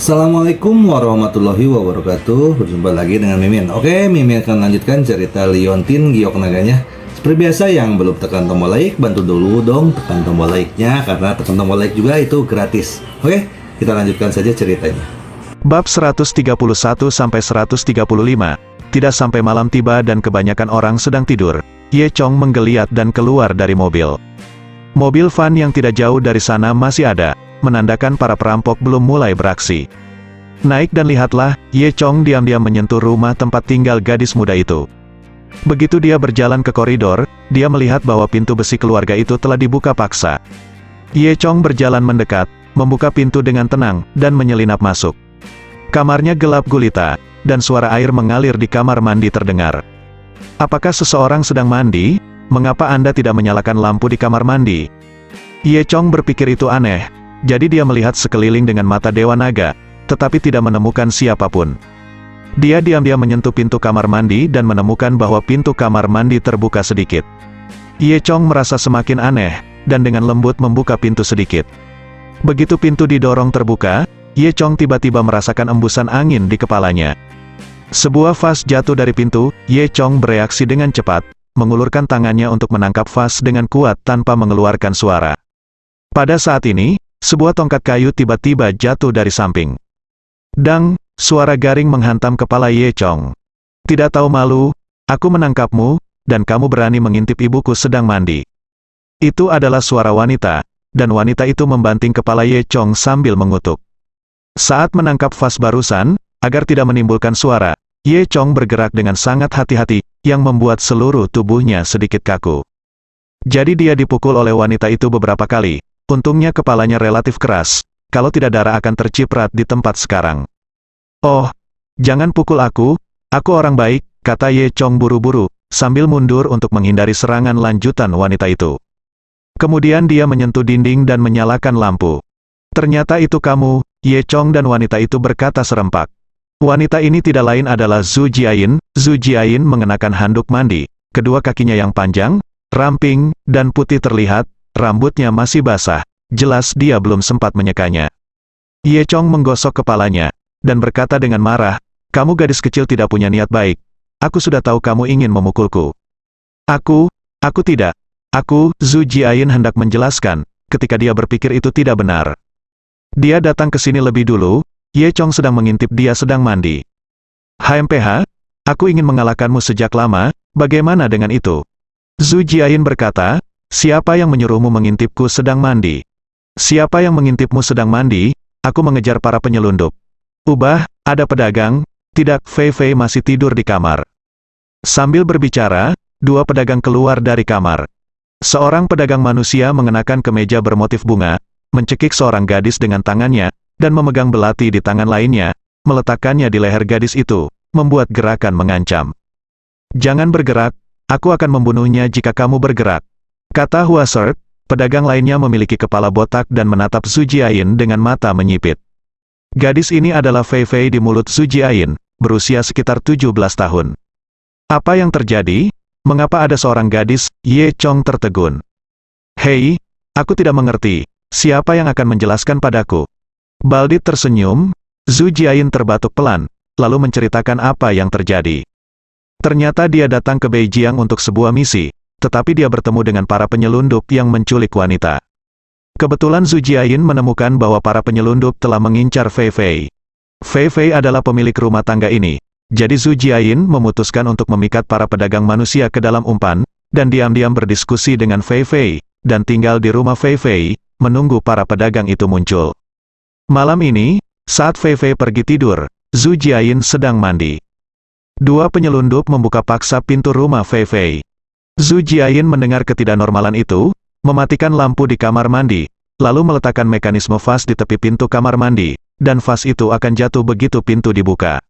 Assalamualaikum warahmatullahi wabarakatuh. Berjumpa lagi dengan Mimin. Oke, Mimin akan lanjutkan cerita Liontin Giok Naganya. Seperti biasa, yang belum tekan tombol like, bantu dulu dong tekan tombol like-nya, karena tekan tombol like juga itu gratis. Oke, kita lanjutkan saja ceritanya. Bab 131-135. Tidak sampai malam tiba dan kebanyakan orang sedang tidur, Ye Chong menggeliat dan keluar dari mobil. Mobil van yang tidak jauh dari sana masih ada, menandakan para perampok belum mulai beraksi. Naik dan lihatlah, Ye Chong diam-diam menyentuh rumah tempat tinggal gadis muda itu. Begitu dia berjalan ke koridor, dia melihat bahwa pintu besi keluarga itu telah dibuka paksa. Ye Chong berjalan mendekat, membuka pintu dengan tenang, dan menyelinap masuk. Kamarnya gelap gulita, dan suara air mengalir di kamar mandi terdengar. Apakah seseorang sedang mandi? Mengapa Anda tidak menyalakan lampu di kamar mandi? Ye Chong berpikir itu aneh, jadi dia melihat sekeliling dengan mata Dewa Naga, tetapi tidak menemukan siapapun. Dia diam-diam menyentuh pintu kamar mandi dan menemukan bahwa pintu kamar mandi terbuka sedikit. Ye Chong merasa semakin aneh, dan dengan lembut membuka pintu sedikit. Begitu pintu didorong terbuka, Ye Chong tiba-tiba merasakan embusan angin di kepalanya. Sebuah vas jatuh dari pintu, Ye Chong bereaksi dengan cepat, mengulurkan tangannya untuk menangkap vas dengan kuat tanpa mengeluarkan suara. Pada saat ini, sebuah tongkat kayu tiba-tiba jatuh dari samping. Dang, suara garing menghantam kepala Ye Chong. Tidak tahu malu, aku menangkapmu, dan kamu berani mengintip ibuku sedang mandi. Itu adalah suara wanita, dan wanita itu membanting kepala Ye Chong sambil mengutuk. Saat menangkap vas barusan, agar tidak menimbulkan suara, Ye Chong bergerak dengan sangat hati-hati, yang membuat seluruh tubuhnya sedikit kaku. Jadi dia dipukul oleh wanita itu beberapa kali. Untungnya kepalanya relatif keras, kalau tidak darah akan terciprat di tempat sekarang. Oh, jangan pukul aku orang baik, kata Ye Chong buru-buru, sambil mundur untuk menghindari serangan lanjutan wanita itu. Kemudian dia menyentuh dinding dan menyalakan lampu. Ternyata itu kamu, Ye Chong, dan wanita itu berkata serempak. Wanita ini tidak lain adalah Zhu Jiayin. Zhu Jiayin mengenakan handuk mandi, kedua kakinya yang panjang, ramping, dan putih terlihat. Rambutnya masih basah, jelas dia belum sempat menyekanya. Ye Chong menggosok kepalanya, dan berkata dengan marah, kamu gadis kecil tidak punya niat baik. Aku sudah tahu kamu ingin memukulku. Aku tidak. Zhu Jiayin hendak menjelaskan, ketika dia berpikir itu tidak benar. Dia datang ke sini lebih dulu, Ye Chong sedang mengintip dia sedang mandi. HMPH, aku ingin mengalahkanmu sejak lama, bagaimana dengan itu? Zhu Jiayin berkata, siapa yang menyuruhmu mengintipku sedang mandi? Siapa yang mengintipmu sedang mandi? Aku mengejar para penyelundup. Ubah, ada pedagang. Tidak, Fei Fei masih tidur di kamar. Sambil berbicara, dua pedagang keluar dari kamar. Seorang pedagang manusia mengenakan kemeja bermotif bunga, mencekik seorang gadis dengan tangannya, dan memegang belati di tangan lainnya, meletakkannya di leher gadis itu, membuat gerakan mengancam. Jangan bergerak, aku akan membunuhnya jika kamu bergerak. Kata Huasert, pedagang lainnya memiliki kepala botak dan menatap Zhu Jiayin dengan mata menyipit. Gadis ini adalah Fei Fei di mulut Zhu Jiayin, berusia sekitar 17 tahun. Apa yang terjadi? Mengapa ada seorang gadis? Ye Chong tertegun. Hei, aku tidak mengerti, siapa yang akan menjelaskan padaku? Baldit tersenyum, Zhu Jiayin terbatuk pelan, lalu menceritakan apa yang terjadi. Ternyata dia datang ke Beijiang untuk sebuah misi, tetapi dia bertemu dengan para penyelundup yang menculik wanita. Kebetulan Zhu Jiayin menemukan bahwa para penyelundup telah mengincar Fei Fei. Fei Fei adalah pemilik rumah tangga ini, jadi Zhu Jiayin memutuskan untuk memikat para pedagang manusia ke dalam umpan, dan diam-diam berdiskusi dengan Fei Fei, dan tinggal di rumah Fei Fei, menunggu para pedagang itu muncul. Malam ini, saat Fei Fei pergi tidur, Zhu Jiayin sedang mandi. Dua penyelundup membuka paksa pintu rumah Fei Fei. Zhu Jiayin mendengar ketidaknormalan itu, mematikan lampu di kamar mandi, lalu meletakkan mekanisme vas di tepi pintu kamar mandi, dan vas itu akan jatuh begitu pintu dibuka.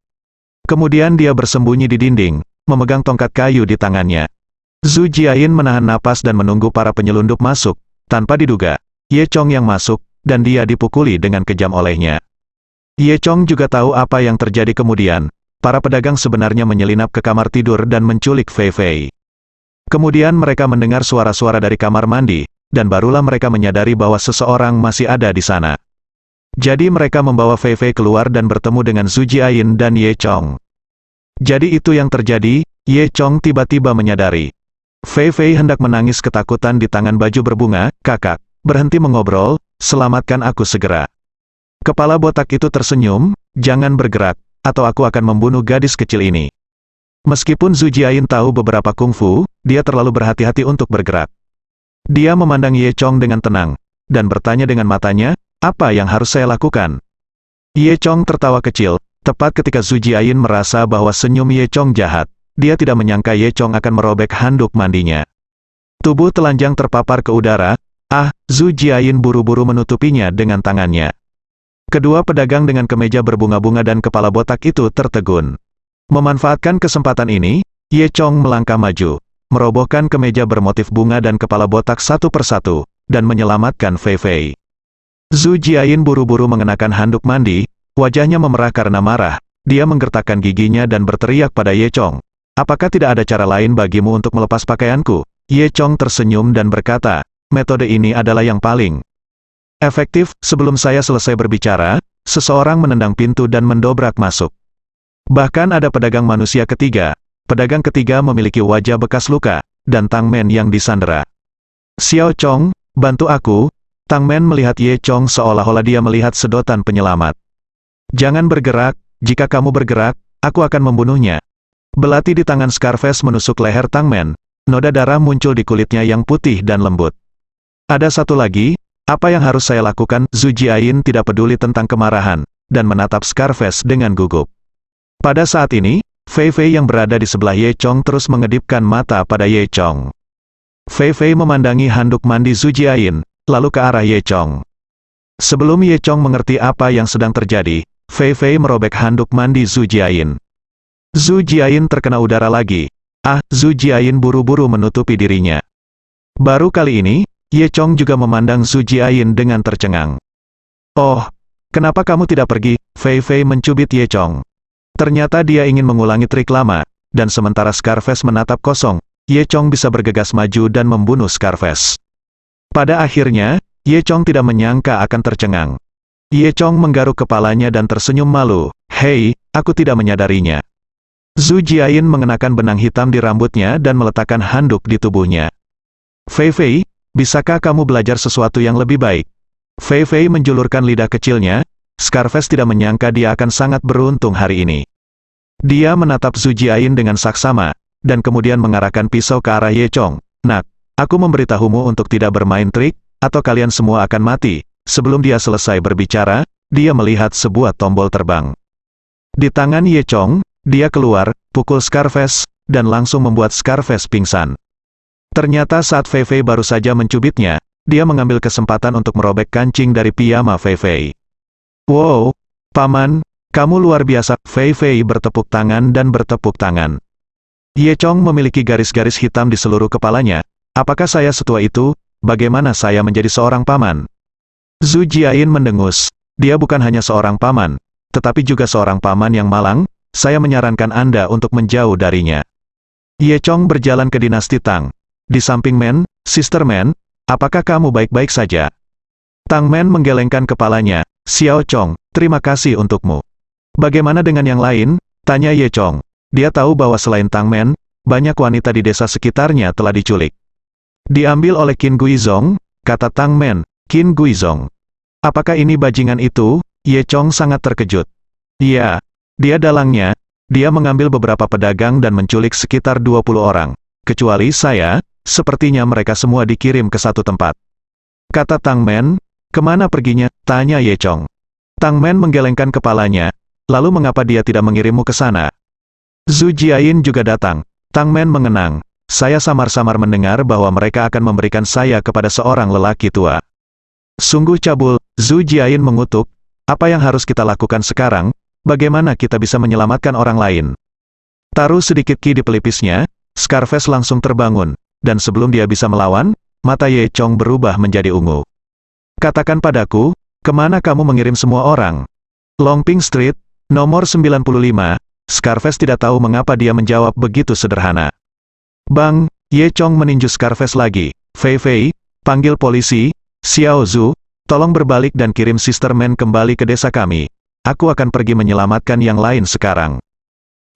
Kemudian dia bersembunyi di dinding, memegang tongkat kayu di tangannya. Zhu Jiayin menahan napas dan menunggu para penyelundup masuk, tanpa diduga, Ye Chong yang masuk, dan dia dipukuli dengan kejam olehnya. Ye Chong juga tahu apa yang terjadi kemudian. Para pedagang sebenarnya menyelinap ke kamar tidur dan menculik Fei Fei. Kemudian mereka mendengar suara-suara dari kamar mandi, dan barulah mereka menyadari bahwa seseorang masih ada di sana. Jadi mereka membawa Fei Fei keluar dan bertemu dengan Zhu Jiayin dan Ye Chong. Jadi itu yang terjadi, Ye Chong tiba-tiba menyadari. Fei Fei hendak menangis ketakutan di tangan baju berbunga. Kakak, berhenti mengobrol, selamatkan aku segera. Kepala botak itu tersenyum, jangan bergerak, atau aku akan membunuh gadis kecil ini. Meskipun Zhu Jiayin tahu beberapa kungfu, dia terlalu berhati-hati untuk bergerak. Dia memandang Ye Chong dengan tenang, dan bertanya dengan matanya, apa yang harus saya lakukan? Ye Chong tertawa kecil, tepat ketika Zhu Jiayin merasa bahwa senyum Ye Chong jahat. Dia tidak menyangka Ye Chong akan merobek handuk mandinya. Tubuh telanjang terpapar ke udara. Zhu Jiayin buru-buru menutupinya dengan tangannya. Kedua pedagang dengan kemeja berbunga-bunga dan kepala botak itu tertegun. Memanfaatkan kesempatan ini, Ye Chong melangkah maju, merobohkan kemeja bermotif bunga dan kepala botak satu persatu, dan menyelamatkan Fei Fei. Zhu Jiayin buru-buru mengenakan handuk mandi, wajahnya memerah karena marah. Dia menggertakkan giginya dan berteriak pada Ye Chong. Apakah tidak ada cara lain bagimu untuk melepas pakaianku? Ye Chong tersenyum dan berkata, metode ini adalah yang paling efektif. Sebelum saya selesai berbicara, seseorang menendang pintu dan mendobrak masuk. Bahkan ada pedagang manusia ketiga. Pedagang ketiga memiliki wajah bekas luka, dan Tang Men yang disandera. Xiao Chong, bantu aku. Tang Men melihat Ye Chong seolah-olah dia melihat sedotan penyelamat. Jangan bergerak, jika kamu bergerak, aku akan membunuhnya. Belati di tangan Scarface menusuk leher Tang Men. Noda darah muncul di kulitnya yang putih dan lembut. Ada satu lagi, apa yang harus saya lakukan? Zhu Jiayin tidak peduli tentang kemarahan, dan menatap Scarface dengan gugup. Pada saat ini, Fei Fei yang berada di sebelah Ye Chong terus mengedipkan mata pada Ye Chong. Fei Fei memandangi handuk mandi Zhu Jiayin, lalu ke arah Ye Chong. Sebelum Ye Chong mengerti apa yang sedang terjadi, Fei Fei merobek handuk mandi Zhu Jiayin. Zhu Jiayin terkena udara lagi. Zhu Jiayin buru-buru menutupi dirinya. Baru kali ini, Ye Chong juga memandang Zhu Jiayin dengan tercengang. Oh, kenapa kamu tidak pergi? Fei Fei mencubit Ye Chong. Ternyata dia ingin mengulangi trik lama, dan sementara Scarface menatap kosong, Ye Chong bisa bergegas maju dan membunuh Scarface. Pada akhirnya, Ye Chong tidak menyangka akan tercengang. Ye Chong menggaruk kepalanya dan tersenyum malu. Hei, aku tidak menyadarinya. Zhu Jiayin mengenakan benang hitam di rambutnya dan meletakkan handuk di tubuhnya. Fei Fei, bisakah kamu belajar sesuatu yang lebih baik? Fei Fei menjulurkan lidah kecilnya. Scarface tidak menyangka dia akan sangat beruntung hari ini. Dia menatap Zhu Jiayin dengan saksama, dan kemudian mengarahkan pisau ke arah Ye Chong. Nak, aku memberitahumu untuk tidak bermain trik, atau kalian semua akan mati. Sebelum dia selesai berbicara, dia melihat sebuah tombol terbang. Di tangan Ye Chong, dia keluar, pukul Scarface, dan langsung membuat Scarface pingsan. Ternyata saat Fei Fei baru saja mencubitnya, dia mengambil kesempatan untuk merobek kancing dari piyama Fei Fei. Wow, Paman, kamu luar biasa. Fei Fei bertepuk tangan dan bertepuk tangan. Ye Chong memiliki garis-garis hitam di seluruh kepalanya. Apakah saya setua itu? Bagaimana saya menjadi seorang paman? Zhu Jiayin mendengus. Dia bukan hanya seorang paman, tetapi juga seorang paman yang malang. Saya menyarankan Anda untuk menjauh darinya. Ye Chong berjalan ke dinasti Tang. Di samping Men, Sister Men, apakah kamu baik-baik saja? Tang Men menggelengkan kepalanya. Xiao Chong, terima kasih untukmu. Bagaimana dengan yang lain? Tanya Ye Chong. Dia tahu bahwa selain Tang Men, banyak wanita di desa sekitarnya telah diculik. Diambil oleh Qin Guizhong, kata Tang Men. Qin Guizhong. Apakah ini bajingan itu? Ye Chong sangat terkejut. Iya. Dia dalangnya, dia mengambil beberapa pedagang dan menculik sekitar 20 orang. Kecuali saya, sepertinya mereka semua dikirim ke satu tempat. Kata Tang Men, kemana perginya? Tanya Ye Chong. Tang Men menggelengkan kepalanya, lalu mengapa dia tidak mengirimmu ke sana? Zhu Jiayin juga datang. Tang Men mengenang, saya samar-samar mendengar bahwa mereka akan memberikan saya kepada seorang lelaki tua. Sungguh cabul, Zhu Jiayin mengutuk, apa yang harus kita lakukan sekarang? Bagaimana kita bisa menyelamatkan orang lain? Taruh sedikit ki di pelipisnya, Scarface langsung terbangun, dan sebelum dia bisa melawan, mata Ye Chong berubah menjadi ungu. Katakan padaku, kemana kamu mengirim semua orang? Longping Street, nomor 95, Scarface tidak tahu mengapa dia menjawab begitu sederhana. Bang, Ye Chong meninju Scarface lagi. Fei Fei, panggil polisi. Xiao Zhu, Tolong berbalik dan kirim Sister Man kembali ke desa kami. Aku akan pergi menyelamatkan yang lain sekarang.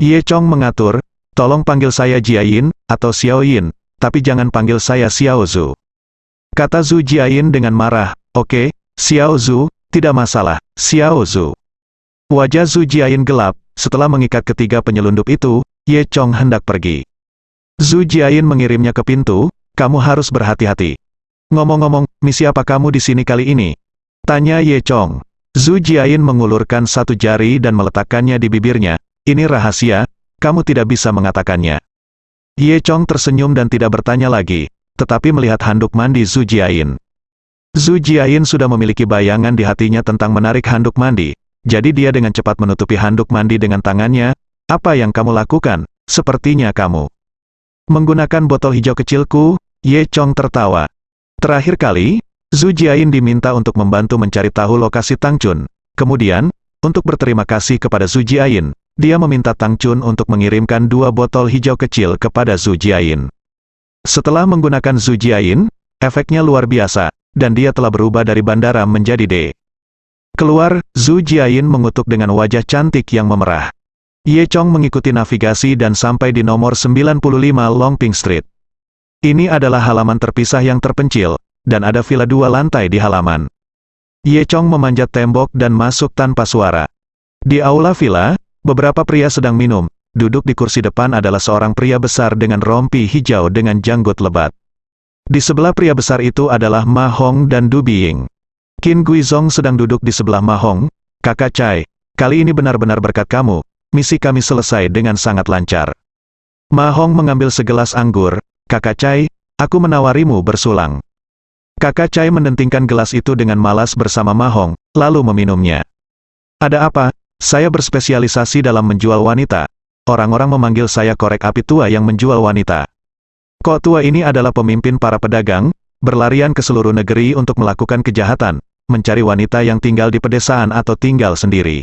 Ye Chong mengatur, tolong panggil saya Jiayin, atau Xiao Yin, tapi jangan panggil saya Xiao Zhu. Kata Zhu Jiayin dengan marah, oke, Xiao Zhu, tidak masalah, Xiao Zhu. Wajah Zhu Jiayin gelap, setelah mengikat ketiga penyelundup itu, Ye Chong hendak pergi. Zhu Jiayin mengirimnya ke pintu, kamu harus berhati-hati. Ngomong-ngomong, misi apa kamu di sini kali ini? Tanya Ye Chong. Zhu Jiayin mengulurkan satu jari dan meletakkannya di bibirnya. Ini rahasia, kamu tidak bisa mengatakannya. Ye Chong tersenyum dan tidak bertanya lagi, tetapi melihat handuk mandi Zhu Jiayin. Zhu Jiayin sudah memiliki bayangan di hatinya tentang menarik handuk mandi, jadi dia dengan cepat menutupi handuk mandi dengan tangannya. Apa yang kamu lakukan? Sepertinya kamu menggunakan botol hijau kecilku. Ye Chong tertawa. Terakhir kali, Zhu Jiayin diminta untuk membantu mencari tahu lokasi Tang Chun. Kemudian, untuk berterima kasih kepada Zhu Jiayin, dia meminta Tang Chun untuk mengirimkan 2 botol hijau kecil kepada Zhu Jiayin. Setelah menggunakan Zhu Jiayin, efeknya luar biasa, dan dia telah berubah dari bandara menjadi D. Keluar, Zhu Jiayin mengutuk dengan wajah cantik yang memerah. Ye Chong mengikuti navigasi dan sampai di nomor 95 Longping Street. Ini adalah halaman terpisah yang terpencil, dan ada villa 2 lantai di halaman. Ye Chong memanjat tembok dan masuk tanpa suara. Di aula villa, beberapa pria sedang minum. Duduk di kursi depan adalah seorang pria besar dengan rompi hijau dengan janggut lebat. Di sebelah pria besar itu adalah Ma Hong dan Du Biying. Qin Guizhong sedang duduk di sebelah Ma Hong. Kakak Chai, kali ini benar-benar berkat kamu, misi kami selesai dengan sangat lancar. Ma Hong mengambil segelas anggur. Kakak Chai, aku menawarimu bersulang. Kakak Chai mendentingkan gelas itu dengan malas bersama Ma Hong, lalu meminumnya. Ada apa? Saya berspesialisasi dalam menjual wanita. Orang-orang memanggil saya korek api tua yang menjual wanita. Kok tua ini adalah pemimpin para pedagang, berlarian ke seluruh negeri untuk melakukan kejahatan, mencari wanita yang tinggal di pedesaan atau tinggal sendiri.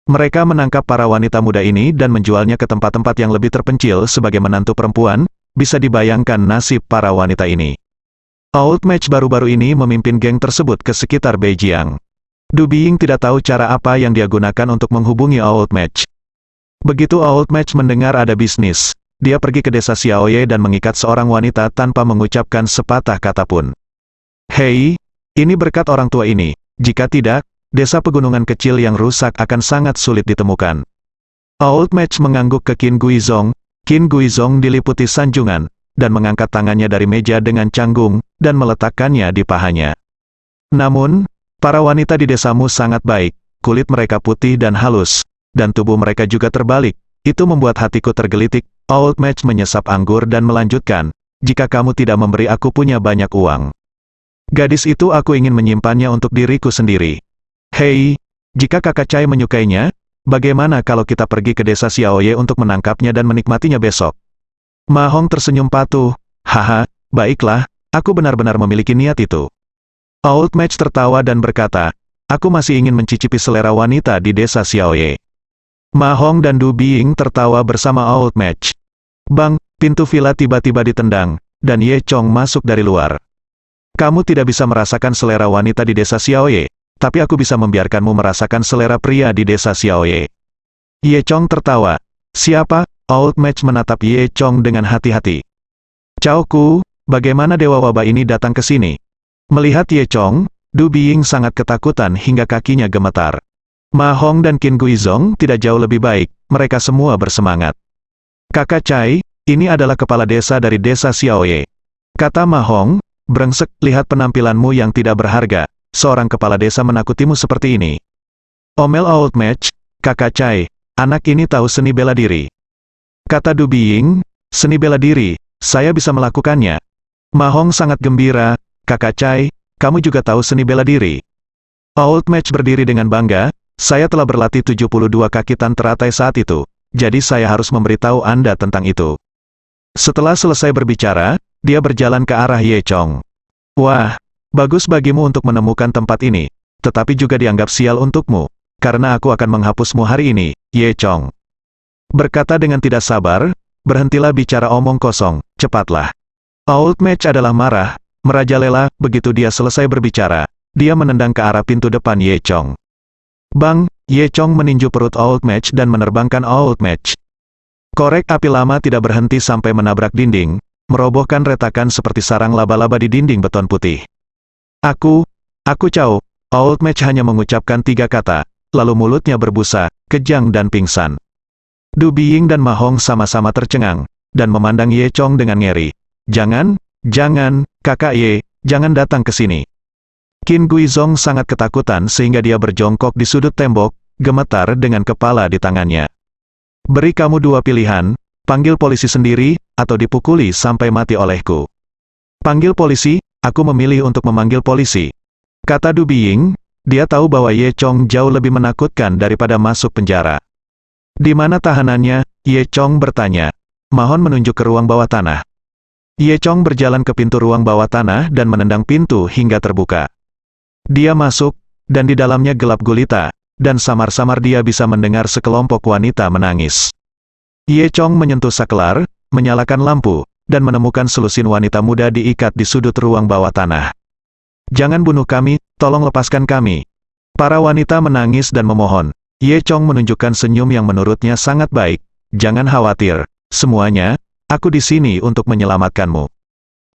Mereka menangkap para wanita muda ini dan menjualnya ke tempat-tempat yang lebih terpencil sebagai menantu perempuan. Bisa dibayangkan nasib para wanita ini. Old Match baru-baru ini memimpin geng tersebut ke sekitar Beijiang. Du Biying tidak tahu cara apa yang dia gunakan untuk menghubungi Old Match. Begitu Old Match mendengar ada bisnis, dia pergi ke desa Xiaoye dan mengikat seorang wanita tanpa mengucapkan sepatah kata pun. Hei, ini berkat orang tua ini. Jika tidak, desa pegunungan kecil yang rusak akan sangat sulit ditemukan. Old Match mengangguk ke Qin Guizhong. Qin Guizhong diliputi sanjungan, dan mengangkat tangannya dari meja dengan canggung, dan meletakkannya di pahanya. Namun, para wanita di desamu sangat baik, kulit mereka putih dan halus, dan tubuh mereka juga terbalik. Itu membuat hatiku tergelitik. Old Match menyesap anggur dan melanjutkan, jika kamu tidak memberi aku punya banyak uang. Gadis itu aku ingin menyimpannya untuk diriku sendiri. Hei, jika kakak Chai menyukainya, bagaimana kalau kita pergi ke desa Xiaoye untuk menangkapnya dan menikmatinya besok? Ma Hong tersenyum patuh. Haha, baiklah, aku benar-benar memiliki niat itu. Old Match tertawa dan berkata, aku masih ingin mencicipi selera wanita di desa Xiaoye. Ma Hong dan Du Biying tertawa bersama Old Match. Bang, pintu villa tiba-tiba ditendang, dan Ye Chong masuk dari luar. Kamu tidak bisa merasakan selera wanita di desa Xiaoye, tapi aku bisa membiarkanmu merasakan selera pria di desa Xiaoye. Ye Chong tertawa. Siapa? Old Match menatap Ye Chong dengan hati-hati. Cao Ku, bagaimana dewa wabah ini datang ke sini? Melihat Ye Chong, Du Biying sangat ketakutan hingga kakinya gemetar. Ma Hong dan Qin Guizhong tidak jauh lebih baik, mereka semua bersemangat. Kakak Chai, ini adalah kepala desa dari desa Xiaoye. Kata Ma Hong, brengsek, lihat penampilanmu yang tidak berharga. Seorang kepala desa menakutimu seperti ini. Omel Old Match, kakak Chai, anak ini tahu seni bela diri. Kata Du Biying, seni bela diri, saya bisa melakukannya. Ma Hong sangat gembira, kakak Chai, kamu juga tahu seni bela diri. Old Match berdiri dengan bangga, saya telah berlatih 72 kakitan teratai saat itu, jadi saya harus memberitahu Anda tentang itu. Setelah selesai berbicara, dia berjalan ke arah Ye Chong. Wah, bagus bagimu untuk menemukan tempat ini, tetapi juga dianggap sial untukmu, karena aku akan menghapusmu hari ini, Ye Chong. Berkata dengan tidak sabar, berhentilah bicara omong kosong, cepatlah. Old Match adalah marah, merajalela, begitu dia selesai berbicara, dia menendang ke arah pintu depan Ye Chong. Bang, Ye Chong meninju perut Old Match dan menerbangkan Old Match. Korek api lama tidak berhenti sampai menabrak dinding, merobohkan retakan seperti sarang laba-laba di dinding beton putih. Aku Chow. Old Match hanya mengucapkan 3 kata, lalu mulutnya berbusa, kejang dan pingsan. Du Biying dan Ma Hong sama-sama tercengang, dan memandang Ye Chong dengan ngeri. Jangan, kakak Ye, jangan datang ke sini. Qin Guizong sangat ketakutan sehingga dia berjongkok di sudut tembok, gemetar dengan kepala di tangannya. Beri kamu 2 pilihan, panggil polisi sendiri, atau dipukuli sampai mati olehku. Panggil polisi, aku memilih untuk memanggil polisi. Kata Du Biying, dia tahu bahwa Ye Chong jauh lebih menakutkan daripada masuk penjara. Di mana tahanannya? Ye Chong bertanya. Ma Hong menunjuk ke ruang bawah tanah. Ye Chong berjalan ke pintu ruang bawah tanah dan menendang pintu hingga terbuka. Dia masuk, dan di dalamnya gelap gulita, dan samar-samar dia bisa mendengar sekelompok wanita menangis. Ye Chong menyentuh saklar, menyalakan lampu, dan menemukan selusin wanita muda diikat di sudut ruang bawah tanah. Jangan bunuh kami, tolong lepaskan kami. Para wanita menangis dan memohon. Ye Chong menunjukkan senyum yang menurutnya sangat baik. Jangan khawatir, semuanya, aku di sini untuk menyelamatkanmu.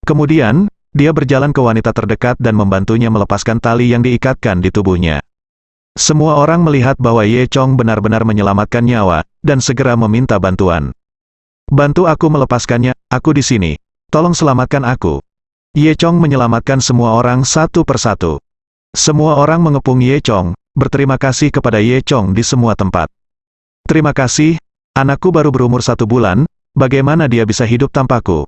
Kemudian, dia berjalan ke wanita terdekat dan membantunya melepaskan tali yang diikatkan di tubuhnya. Semua orang melihat bahwa Ye Chong benar-benar menyelamatkan nyawa, dan segera meminta bantuan. Bantu aku melepaskannya, aku di sini. Tolong selamatkan aku. Ye Chong menyelamatkan semua orang satu persatu. Semua orang mengepung Ye Chong, berterima kasih kepada Ye Chong di semua tempat. Terima kasih, anakku baru berumur 1 bulan, bagaimana dia bisa hidup tanpaku?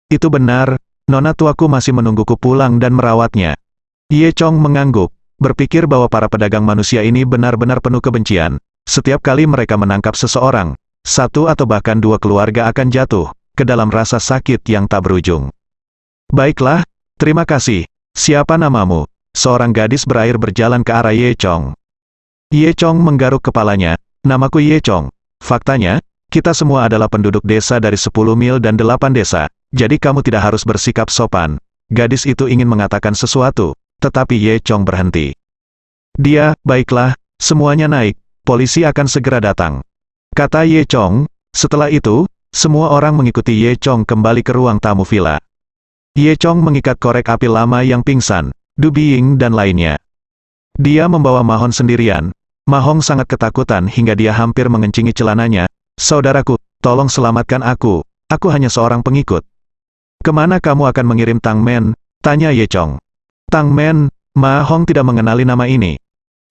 Itu benar, nona tuaku masih menungguku pulang dan merawatnya. Ye Chong mengangguk, berpikir bahwa para pedagang manusia ini benar-benar penuh kebencian. Setiap kali mereka menangkap seseorang, 1 atau bahkan 2 keluarga akan jatuh ke dalam rasa sakit yang tak berujung. Baiklah, terima kasih. Siapa namamu? Seorang gadis berair berjalan ke arah Ye Chong. Ye Chong menggaruk kepalanya. Namaku Ye Chong. Faktanya, kita semua adalah penduduk desa dari 10 mil dan 8 desa, jadi kamu tidak harus bersikap sopan. Gadis itu ingin mengatakan sesuatu, tetapi Ye Chong berhenti. Dia, baiklah, semuanya naik, polisi akan segera datang. Kata Ye Chong. Setelah itu, semua orang mengikuti Ye Chong kembali ke ruang tamu villa. Ye Chong mengikat korek api lama yang pingsan, Du Biying dan lainnya. Dia membawa Ma Hong sendirian. Ma Hong sangat ketakutan hingga dia hampir mengencingi celananya. Saudaraku, tolong selamatkan aku hanya seorang pengikut. Kemana kamu akan mengirim Tang Men? Tanya Ye Chong. Tang Men, Ma Hong tidak mengenali nama ini.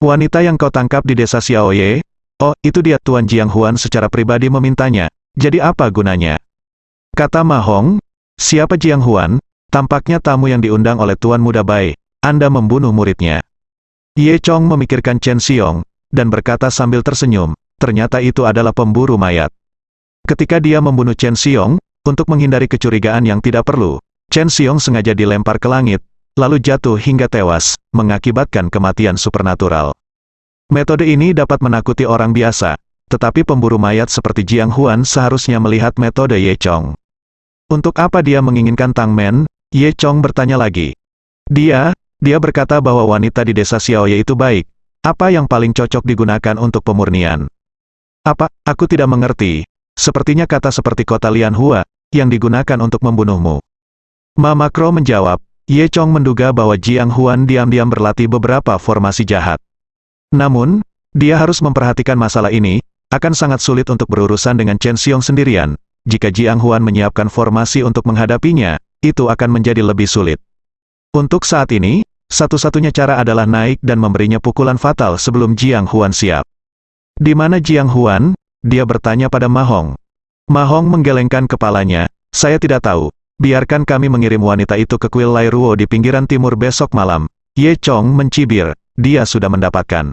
Wanita yang kau tangkap di desa Xiaoye? Oh, itu dia. Tuan Jiang Huan secara pribadi memintanya. Jadi apa gunanya? Kata Ma Hong. Siapa Jiang Huan? Tampaknya tamu yang diundang oleh Tuan Muda Bai. Anda membunuh muridnya. Ye Chong memikirkan Chen Xiong, dan berkata sambil tersenyum, ternyata itu adalah pemburu mayat. Ketika dia membunuh Chen Xiong, untuk menghindari kecurigaan yang tidak perlu, Chen Xiong sengaja dilempar ke langit, lalu jatuh hingga tewas, mengakibatkan kematian supernatural. Metode ini dapat menakuti orang biasa, tetapi pemburu mayat seperti Jiang Huan seharusnya melihat metode Ye Chong. Untuk apa dia menginginkan Tang Men? Ye Chong bertanya lagi. Dia berkata bahwa wanita di desa Xiaoye itu baik. Apa yang paling cocok digunakan untuk pemurnian? Apa? Aku tidak mengerti. Sepertinya kata seperti kota Lianhua, yang digunakan untuk membunuhmu. Ma Makro menjawab. Ye Chong menduga bahwa Jiang Huan diam-diam berlatih beberapa formasi jahat. Namun, dia harus memperhatikan masalah ini, akan sangat sulit untuk berurusan dengan Chen Xiong sendirian. Jika Jiang Huan menyiapkan formasi untuk menghadapinya, itu akan menjadi lebih sulit. Untuk saat ini, satu-satunya cara adalah naik dan memberinya pukulan fatal sebelum Jiang Huan siap. Di mana Jiang Huan? Dia bertanya pada Ma Hong. Ma Hong menggelengkan kepalanya. Saya tidak tahu. Biarkan kami mengirim wanita itu ke kuil Lai Ruo di pinggiran timur besok malam. Ye Chong mencibir. Dia sudah mendapatkan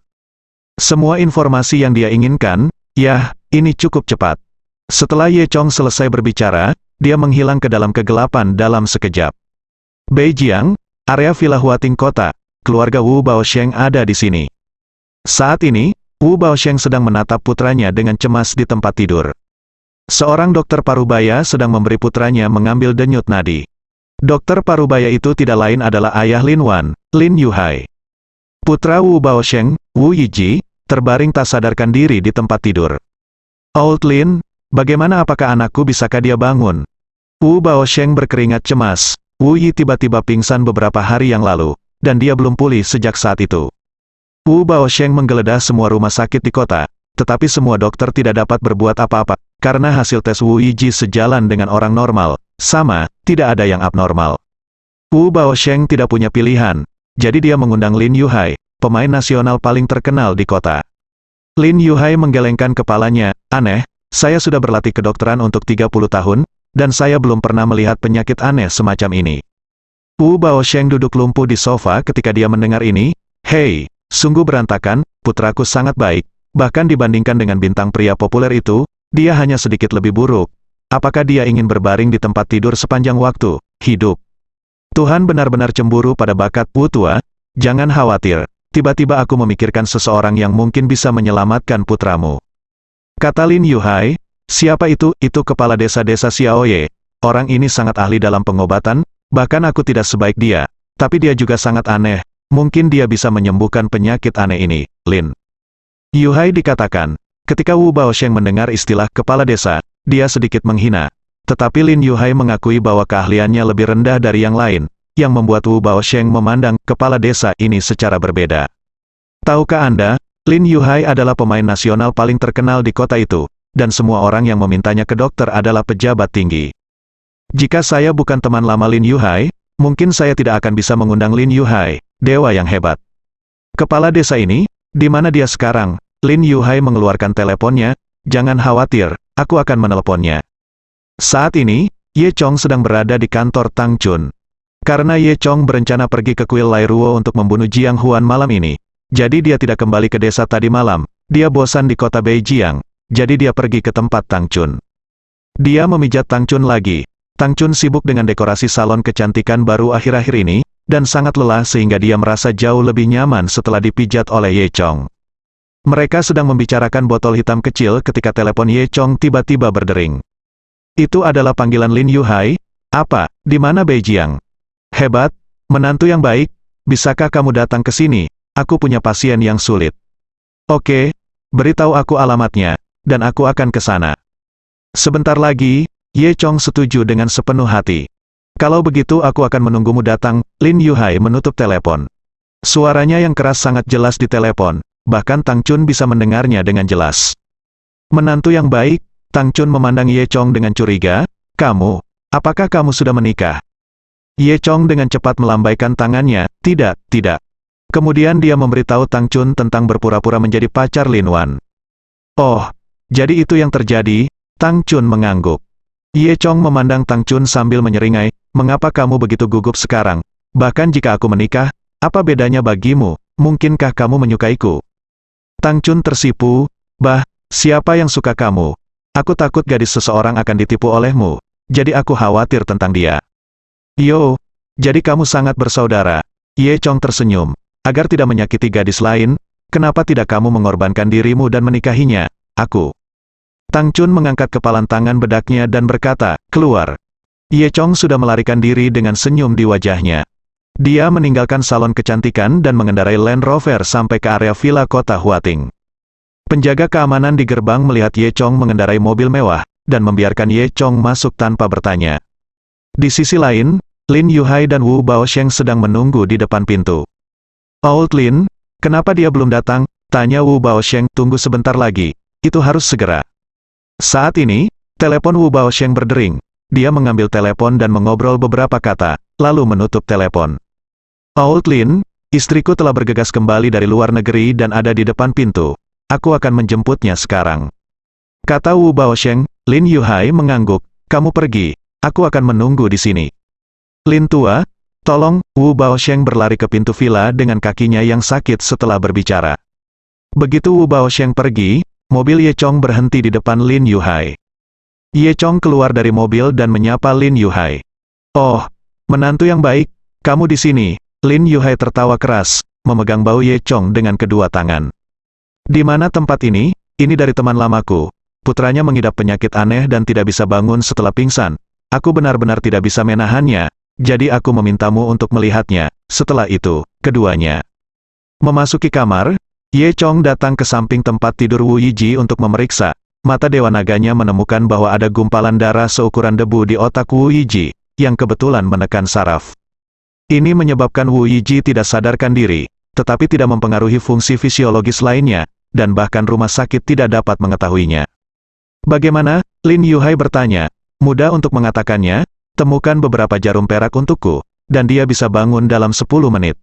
semua informasi yang dia inginkan. Yah, ini cukup cepat. Setelah Ye Chong selesai berbicara, dia menghilang ke dalam kegelapan dalam sekejap. Beijiang, area Villa Huating Kota, keluarga Wu Baosheng ada di sini. Saat ini, Wu Baosheng sedang menatap putranya dengan cemas di tempat tidur. Seorang dokter parubaya sedang memberi putranya mengambil denyut nadi. Dokter parubaya itu tidak lain adalah ayah Lin Wan, Lin Yuhai. Putra Wu Baosheng, Wu Yiji, terbaring tak sadarkan diri di tempat tidur. Old Lin, bagaimana, apakah anakku, bisakah dia bangun? Wu Baosheng berkeringat cemas. Wu Yi tiba-tiba pingsan beberapa hari yang lalu, dan dia belum pulih sejak saat itu. Wu Baosheng menggeledah semua rumah sakit di kota, tetapi semua dokter tidak dapat berbuat apa-apa, karena hasil tes Wu Yiji sejalan dengan orang normal, sama, tidak ada yang abnormal. Wu Baosheng tidak punya pilihan, jadi dia mengundang Lin Yuhai, pemain nasional paling terkenal di kota. Lin Yuhai menggelengkan kepalanya, aneh, saya sudah berlatih kedokteran untuk 30 tahun, dan saya belum pernah melihat penyakit aneh semacam ini. Wu Baosheng duduk lumpuh di sofa ketika dia mendengar ini. Hei, sungguh berantakan, putraku sangat baik, bahkan dibandingkan dengan bintang pria populer itu, dia hanya sedikit lebih buruk. Apakah dia ingin berbaring di tempat tidur sepanjang waktu hidup? Tuhan benar-benar cemburu pada bakat Wu tua. Jangan khawatir, tiba-tiba aku memikirkan seseorang yang mungkin bisa menyelamatkan putramu. Kata Lin Yuhai. Siapa itu? Itu kepala desa-desa Xiaoye. Orang ini sangat ahli dalam pengobatan, bahkan aku tidak sebaik dia. Tapi dia juga sangat aneh. Mungkin dia bisa menyembuhkan penyakit aneh ini, Lin Yuhai dikatakan. Ketika Wu Baosheng mendengar istilah kepala desa, dia sedikit menghina. Tetapi Lin Yuhai mengakui bahwa keahliannya lebih rendah dari yang lain, yang membuat Wu Baosheng memandang kepala desa ini secara berbeda. Tahukah Anda, Lin Yuhai adalah pemain nasional paling terkenal di kota itu, dan semua orang yang memintanya ke dokter adalah pejabat tinggi. Jika saya bukan teman lama Lin Yuhai, mungkin saya tidak akan bisa mengundang Lin Yuhai, dewa yang hebat. Kepala desa ini, di mana dia sekarang? Lin Yuhai mengeluarkan teleponnya. Jangan khawatir, aku akan menelponnya. Saat ini, Ye Chong sedang berada di kantor Tang Chun. Karena Ye Chong berencana pergi ke kuil Lai Ruo untuk membunuh Jiang Huan malam ini, jadi dia tidak kembali ke desa tadi malam. Dia bosan di kota Beijiang. Jadi dia pergi ke tempat Tang Chun. Dia memijat Tang Chun lagi. Tang Chun sibuk dengan dekorasi salon kecantikan baru akhir-akhir ini, dan sangat lelah sehingga dia merasa jauh lebih nyaman setelah dipijat oleh Ye Chong. Mereka sedang membicarakan botol hitam kecil ketika telepon Ye Chong tiba-tiba berdering. Itu adalah panggilan Lin Yuhai. Apa? Di mana Beijiang? Hebat, menantu yang baik. Bisakah kamu datang ke sini? Aku punya pasien yang sulit. Oke, beritahu aku alamatnya, dan aku akan ke sana. Sebentar lagi, Ye Chong setuju dengan sepenuh hati. Kalau begitu aku akan menunggumu datang. Lin Yuhai menutup telepon. Suaranya yang keras sangat jelas di telepon, bahkan Tang Chun bisa mendengarnya dengan jelas. Menantu yang baik, Tang Chun memandang Ye Chong dengan curiga. Kamu, apakah kamu sudah menikah? Ye Chong dengan cepat melambaikan tangannya. Tidak, tidak. Kemudian dia memberitahu Tang Chun tentang berpura-pura menjadi pacar Lin Wan. Oh, jadi itu yang terjadi? Tang Chun mengangguk. Ye Chong memandang Tang Chun sambil menyeringai, mengapa kamu begitu gugup sekarang? Bahkan jika aku menikah, apa bedanya bagimu? Mungkinkah kamu menyukaiku? Tang Chun tersipu, siapa yang suka kamu? Aku takut gadis seseorang akan ditipu olehmu, jadi aku khawatir tentang dia. Yo, jadi kamu sangat bersaudara. Ye Chong tersenyum. Agar tidak menyakiti gadis lain, kenapa tidak kamu mengorbankan dirimu dan menikahinya? Aku. Tang Chun mengangkat kepalan tangan bedaknya dan berkata, keluar. Ye Chong sudah melarikan diri dengan senyum di wajahnya. Dia meninggalkan salon kecantikan dan mengendarai Land Rover sampai ke area villa kota Huating. Penjaga keamanan di gerbang melihat Ye Chong mengendarai mobil mewah, dan membiarkan Ye Chong masuk tanpa bertanya. Di sisi lain, Lin Yuhai dan Wu Baosheng sedang menunggu di depan pintu. Old Lin, kenapa dia belum datang? Tanya Wu Baosheng. Tunggu sebentar lagi, itu harus segera. Saat ini, telepon Wu Baosheng berdering. Dia mengambil telepon dan mengobrol beberapa kata, lalu menutup telepon. Old Lin, istriku telah bergegas kembali dari luar negeri dan ada di depan pintu. Aku akan menjemputnya sekarang. Kata Wu Baosheng. Lin Yuhai mengangguk. Kamu pergi, aku akan menunggu di sini. Lin tua, tolong. Wu Baosheng berlari ke pintu villa dengan kakinya yang sakit setelah berbicara. Begitu Wu Baosheng pergi, mobil Ye Chong berhenti di depan Lin Yuhai. Ye Chong keluar dari mobil dan menyapa Lin Yuhai. Oh, menantu yang baik, kamu di sini. Lin Yuhai tertawa keras, memegang bahu Ye Chong dengan kedua tangan. Di mana tempat ini? Ini dari teman lamaku. Putranya mengidap penyakit aneh dan tidak bisa bangun setelah pingsan. Aku benar-benar tidak bisa menahannya. Jadi aku memintamu untuk melihatnya. Setelah itu, keduanya Memasuki kamar, Ye Chong datang ke samping tempat tidur Wu Yiji untuk memeriksa. Mata Dewa Naganya menemukan bahwa ada gumpalan darah seukuran debu di otak Wu Yiji, yang kebetulan menekan saraf. Ini menyebabkan Wu Yiji tidak sadarkan diri, tetapi tidak mempengaruhi fungsi fisiologis lainnya, dan bahkan rumah sakit tidak dapat mengetahuinya. Bagaimana? Lin Yuhai bertanya. Mudah untuk mengatakannya, temukan beberapa jarum perak untukku, dan dia bisa bangun dalam 10 menit.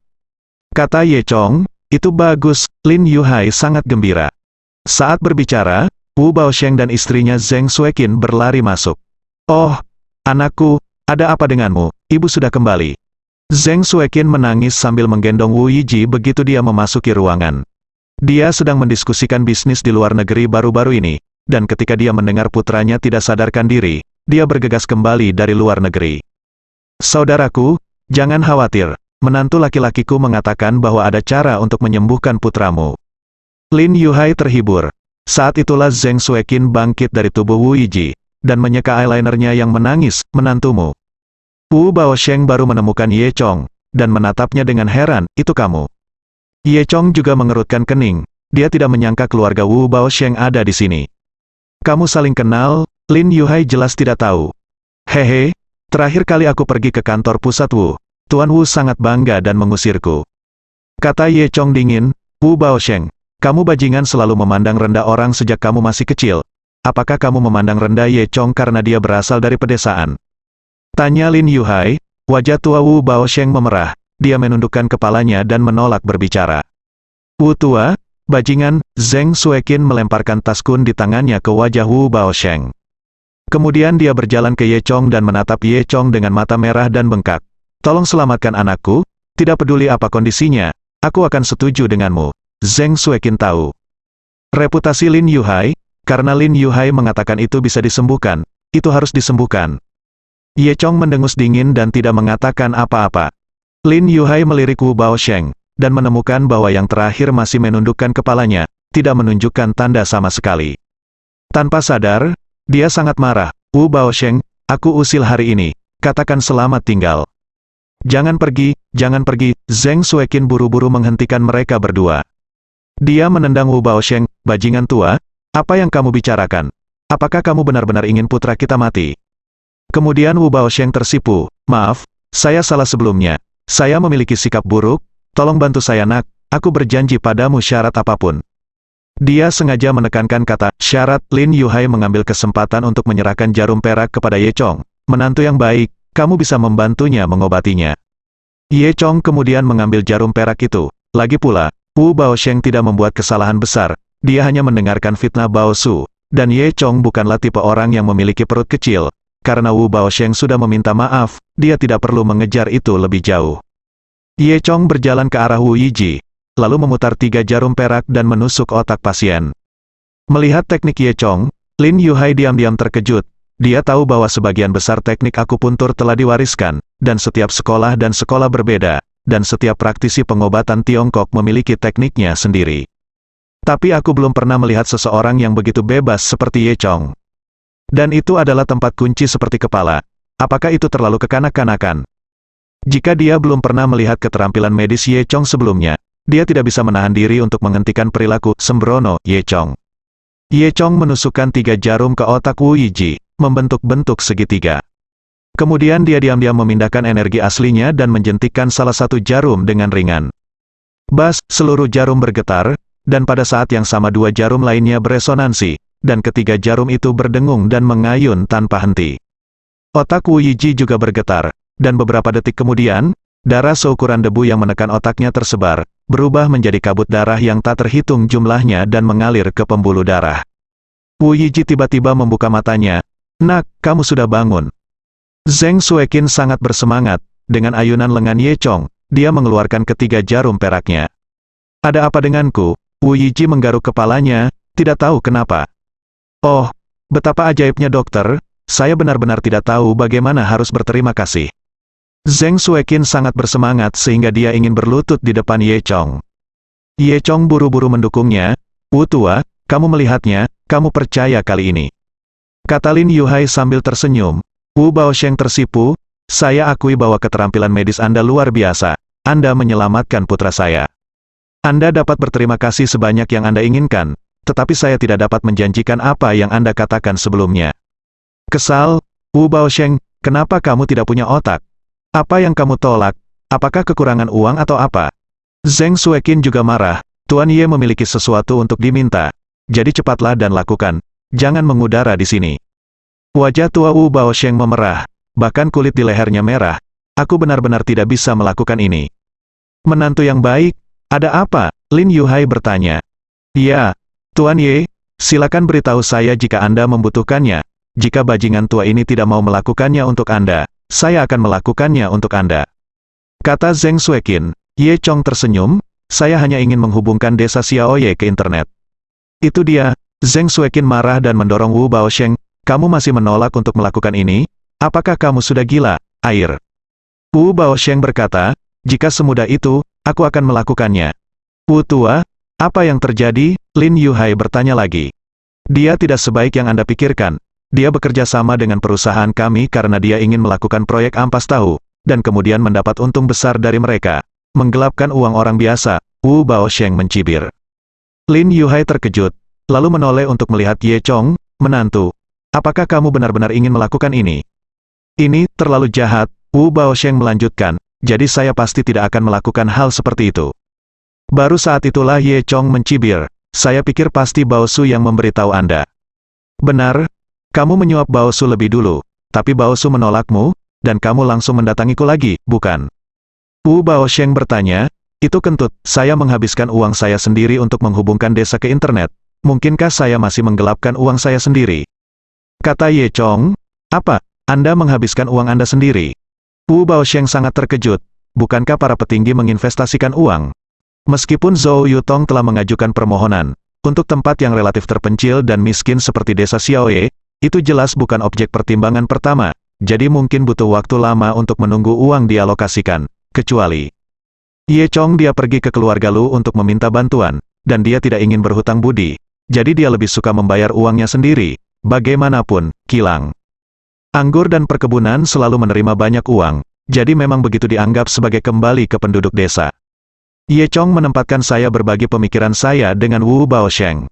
Kata Ye Chong, itu bagus. Lin Yuhai sangat gembira. Saat berbicara, Wu Baosheng dan istrinya Zheng Sueqin berlari masuk. Oh, anakku, ada apa denganmu? Ibu sudah kembali. Zheng Sueqin menangis sambil menggendong Wu Yiji begitu dia memasuki ruangan. Dia sedang mendiskusikan bisnis di luar negeri baru-baru ini, dan ketika dia mendengar putranya tidak sadarkan diri, dia bergegas kembali dari luar negeri. Saudaraku, jangan khawatir, menantu laki-lakiku mengatakan bahwa ada cara untuk menyembuhkan putramu. Lin Yuhai terhibur. Saat itulah Zheng Sueqin bangkit dari tubuh Wu Yiji, dan menyeka eyelinernya yang menangis, menantumu. Wu Baosheng baru menemukan Ye Chong, dan menatapnya dengan heran, itu kamu. Ye Chong juga mengerutkan kening, dia tidak menyangka keluarga Wu Baosheng ada di sini. Kamu saling kenal? Lin Yuhai jelas tidak tahu. Hehe, terakhir kali aku pergi ke kantor pusat Wu, Tuan Wu sangat bangga dan mengusirku. Kata Ye Chong dingin, Wu Baosheng, kamu bajingan selalu memandang rendah orang sejak kamu masih kecil. Apakah kamu memandang rendah Ye Chong karena dia berasal dari pedesaan? Tanya Lin Yuhai. Wajah tua Wu Baosheng memerah, dia menundukkan kepalanya dan menolak berbicara. Wu tua, bajingan. Zheng Sueqin melemparkan tas kun di tangannya ke wajah Wu Baosheng. Kemudian dia berjalan ke Ye Chong dan menatap Ye Chong dengan mata merah dan bengkak. Tolong selamatkan anakku, tidak peduli apa kondisinya, aku akan setuju denganmu. Zheng Sueqin tahu reputasi Lin Yuhai, karena Lin Yuhai mengatakan itu bisa disembuhkan, itu harus disembuhkan. Ye Chong mendengus dingin dan tidak mengatakan apa-apa. Lin Yuhai melirik Wu Baosheng, dan menemukan bahwa yang terakhir masih menundukkan kepalanya, tidak menunjukkan tanda sama sekali. Tanpa sadar, dia sangat marah. Wu Baosheng, aku usil hari ini, katakan selamat tinggal. Jangan pergi, jangan pergi. Zheng Sueqin buru-buru menghentikan mereka berdua. Dia menendang Wu Baosheng, bajingan tua, apa yang kamu bicarakan? Apakah kamu benar-benar ingin putra kita mati? Kemudian Wu Baosheng tersipu, maaf, saya salah sebelumnya, saya memiliki sikap buruk, tolong bantu saya nak, aku berjanji padamu syarat apapun. Dia sengaja menekankan kata syarat. Lin Yuhai mengambil kesempatan untuk menyerahkan jarum perak kepada Ye Chong, menantu yang baik, kamu bisa membantunya mengobatinya. Ye Chong kemudian mengambil jarum perak itu, lagi pula, Wu Baosheng tidak membuat kesalahan besar, dia hanya mendengarkan fitnah Bao Su, dan Ye Chong bukanlah tipe orang yang memiliki perut kecil, karena Wu Baosheng sudah meminta maaf, dia tidak perlu mengejar itu lebih jauh. Ye Chong berjalan ke arah Wu Yiji, lalu memutar 3 jarum perak dan menusuk otak pasien. Melihat teknik Ye Chong, Lin Yuhai diam-diam terkejut, dia tahu bahwa sebagian besar teknik akupuntur telah diwariskan, dan setiap sekolah dan sekolah berbeda, dan setiap praktisi pengobatan Tiongkok memiliki tekniknya sendiri. Tapi aku belum pernah melihat seseorang yang begitu bebas seperti Ye Chong. Dan itu adalah tempat kunci seperti kepala. Apakah itu terlalu kekanak-kanakan? Jika dia belum pernah melihat keterampilan medis Ye Chong sebelumnya, dia tidak bisa menahan diri untuk menghentikan perilaku sembrono Ye Chong. Ye Chong menusukkan 3 jarum ke otak Wu Yiji, membentuk bentuk segitiga. Kemudian dia diam-diam memindahkan energi aslinya dan menjentikkan salah satu jarum dengan ringan. Bas, seluruh jarum bergetar, dan pada saat yang sama 2 jarum lainnya beresonansi, dan ketiga jarum itu berdengung dan mengayun tanpa henti. Otak Wu Yiji juga bergetar, dan beberapa detik kemudian, darah seukuran debu yang menekan otaknya tersebar, berubah menjadi kabut darah yang tak terhitung jumlahnya dan mengalir ke pembuluh darah. Wu Yiji tiba-tiba membuka matanya. Nak, kamu sudah bangun. Zheng Sueqin sangat bersemangat, dengan ayunan lengan Ye Chong, dia mengeluarkan ketiga jarum peraknya. Ada apa denganku? Wu Yiji menggaruk kepalanya, tidak tahu kenapa. Oh, betapa ajaibnya dokter, saya benar-benar tidak tahu bagaimana harus berterima kasih. Zheng Sueqin sangat bersemangat sehingga dia ingin berlutut di depan Ye Chong. Ye Chong buru-buru mendukungnya, Wu tua, kamu melihatnya, kamu percaya kali ini. Kata Lin Yuhai sambil tersenyum. Wu Baosheng tersipu, saya akui bahwa keterampilan medis Anda luar biasa, Anda menyelamatkan putra saya. Anda dapat berterima kasih sebanyak yang Anda inginkan, tetapi saya tidak dapat menjanjikan apa yang Anda katakan sebelumnya. Kesal, Wu Baosheng, kenapa kamu tidak punya otak? Apa yang kamu tolak? Apakah kekurangan uang atau apa? Zheng Sueqin juga marah, Tuan Ye memiliki sesuatu untuk diminta. Jadi cepatlah dan lakukan. Jangan mengudara di sini. Wajah tua Wu Baosheng memerah, bahkan kulit di lehernya merah. Aku benar-benar tidak bisa melakukan ini. Menantu yang baik, ada apa? Lin Yuhai bertanya. Ya, Tuan Ye, silakan beritahu saya jika Anda membutuhkannya. Jika bajingan tua ini tidak mau melakukannya untuk Anda, saya akan melakukannya untuk Anda. Kata Zheng Sueqin. Ye Chong tersenyum, saya hanya ingin menghubungkan desa Xiaoye ke internet. Itu dia. Zheng Sueqin marah dan mendorong Wu Baosheng, kamu masih menolak untuk melakukan ini? Apakah kamu sudah gila? Air. Wu Baosheng berkata, jika semudah itu, aku akan melakukannya. Wu tua, apa yang terjadi? Lin Yuhai bertanya lagi. Dia tidak sebaik yang Anda pikirkan. Dia bekerja sama dengan perusahaan kami karena dia ingin melakukan proyek ampas tahu, dan kemudian mendapat untung besar dari mereka. Menggelapkan uang orang biasa, Wu Baosheng mencibir. Lin Yuhai terkejut, lalu menoleh untuk melihat Ye Chong, menantu. Apakah kamu benar-benar ingin melakukan ini? Ini terlalu jahat, Wu Baosheng melanjutkan, jadi saya pasti tidak akan melakukan hal seperti itu. Baru saat itulah Ye Chong mencibir, saya pikir pasti Baosu yang memberitahu Anda. Benar, kamu menyuap Baosu lebih dulu, tapi Baosu menolakmu, dan kamu langsung mendatangiku lagi, bukan? Wu Baosheng bertanya, itu kentut, saya menghabiskan uang saya sendiri untuk menghubungkan desa ke internet. Mungkinkah saya masih menggelapkan uang saya sendiri? Kata Ye Chong, apa? Anda menghabiskan uang Anda sendiri? Wu Baosheng sangat terkejut, bukankah para petinggi menginvestasikan uang? Meskipun Zhou Yutong telah mengajukan permohonan, untuk tempat yang relatif terpencil dan miskin seperti desa Xiaoye, itu jelas bukan objek pertimbangan pertama, jadi mungkin butuh waktu lama untuk menunggu uang dialokasikan, kecuali Ye Chong dia pergi ke keluarga Lu untuk meminta bantuan, dan dia tidak ingin berhutang budi. Jadi dia lebih suka membayar uangnya sendiri, bagaimanapun, kilang. Anggur dan perkebunan selalu menerima banyak uang, jadi memang begitu dianggap sebagai kembali ke penduduk desa. Ye Chong menempatkan saya berbagi pemikiran saya dengan Wu Baosheng.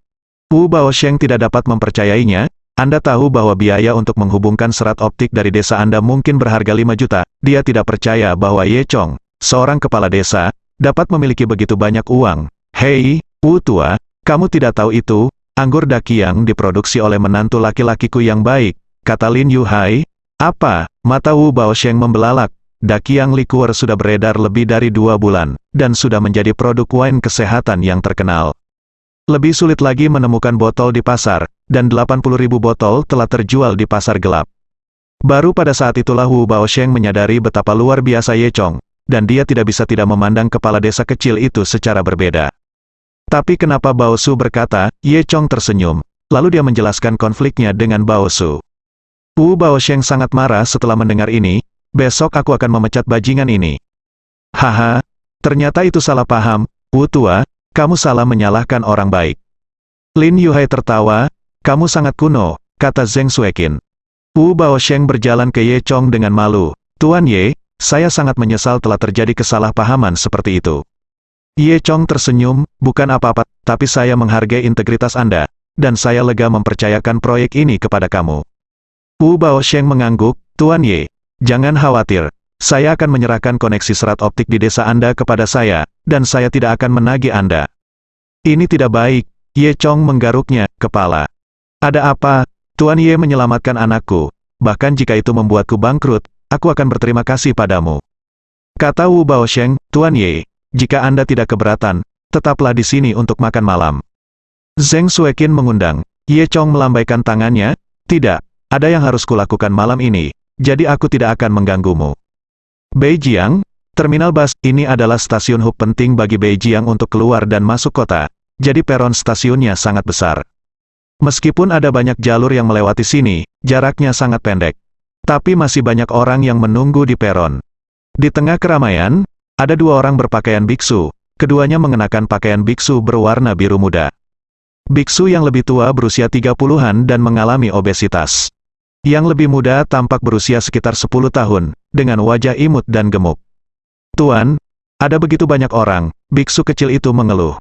Wu Baosheng tidak dapat mempercayainya, Anda tahu bahwa biaya untuk menghubungkan serat optik dari desa Anda mungkin berharga 5 juta, dia tidak percaya bahwa Ye Chong, seorang kepala desa, dapat memiliki begitu banyak uang. Hei, Wu tua, kamu tidak tahu itu, anggur Dakiang diproduksi oleh menantu laki-lakiku yang baik, kata Lin Yuhai. Apa? Mata Wu Baosheng membelalak. Dakiang liquor sudah beredar lebih dari 2 bulan, dan sudah menjadi produk wine kesehatan yang terkenal. Lebih sulit lagi menemukan botol di pasar, dan 80.000 botol telah terjual di pasar gelap. Baru pada saat itulah Wu Baosheng menyadari betapa luar biasa Ye Chong, dan dia tidak bisa tidak memandang kepala desa kecil itu secara berbeda. Tapi kenapa Baosu berkata, Ye Chong tersenyum, lalu dia menjelaskan konfliknya dengan Baosu. Wu Baosheng sangat marah setelah mendengar ini, besok aku akan memecat bajingan ini. Haha, ternyata itu salah paham, Wu tua, kamu salah menyalahkan orang baik. Lin Yuhai tertawa, kamu sangat kuno, kata Zheng Sueqin. Wu Baosheng berjalan ke Ye Chong dengan malu, Tuan Ye, saya sangat menyesal telah terjadi kesalahpahaman seperti itu. Ye Chong tersenyum, bukan apa-apa, tapi saya menghargai integritas Anda, dan saya lega mempercayakan proyek ini kepada kamu. Wu Baosheng mengangguk, Tuan Ye, jangan khawatir, saya akan menyerahkan koneksi serat optik di desa Anda kepada saya, dan saya tidak akan menagih Anda. Ini tidak baik, Ye Chong menggaruknya kepala. Ada apa? Tuan Ye menyelamatkan anakku, bahkan jika itu membuatku bangkrut, aku akan berterima kasih padamu. Kata Wu Baosheng, Tuan Ye, jika Anda tidak keberatan, tetaplah di sini untuk makan malam. Zheng Sueqin mengundang. Ye Chong melambaikan tangannya, tidak, ada yang harus kulakukan malam ini, jadi aku tidak akan mengganggumu. Beijiang, terminal bus, ini adalah stasiun hub penting bagi Beijiang untuk keluar dan masuk kota, jadi peron stasiunnya sangat besar. Meskipun ada banyak jalur yang melewati sini, jaraknya sangat pendek. Tapi masih banyak orang yang menunggu di peron. Di tengah keramaian, ada 2 orang berpakaian biksu, keduanya mengenakan pakaian biksu berwarna biru muda. Biksu yang lebih tua berusia 30-an dan mengalami obesitas. Yang lebih muda tampak berusia sekitar 10 tahun, dengan wajah imut dan gemuk. Tuan, Ada begitu banyak orang, biksu kecil itu mengeluh.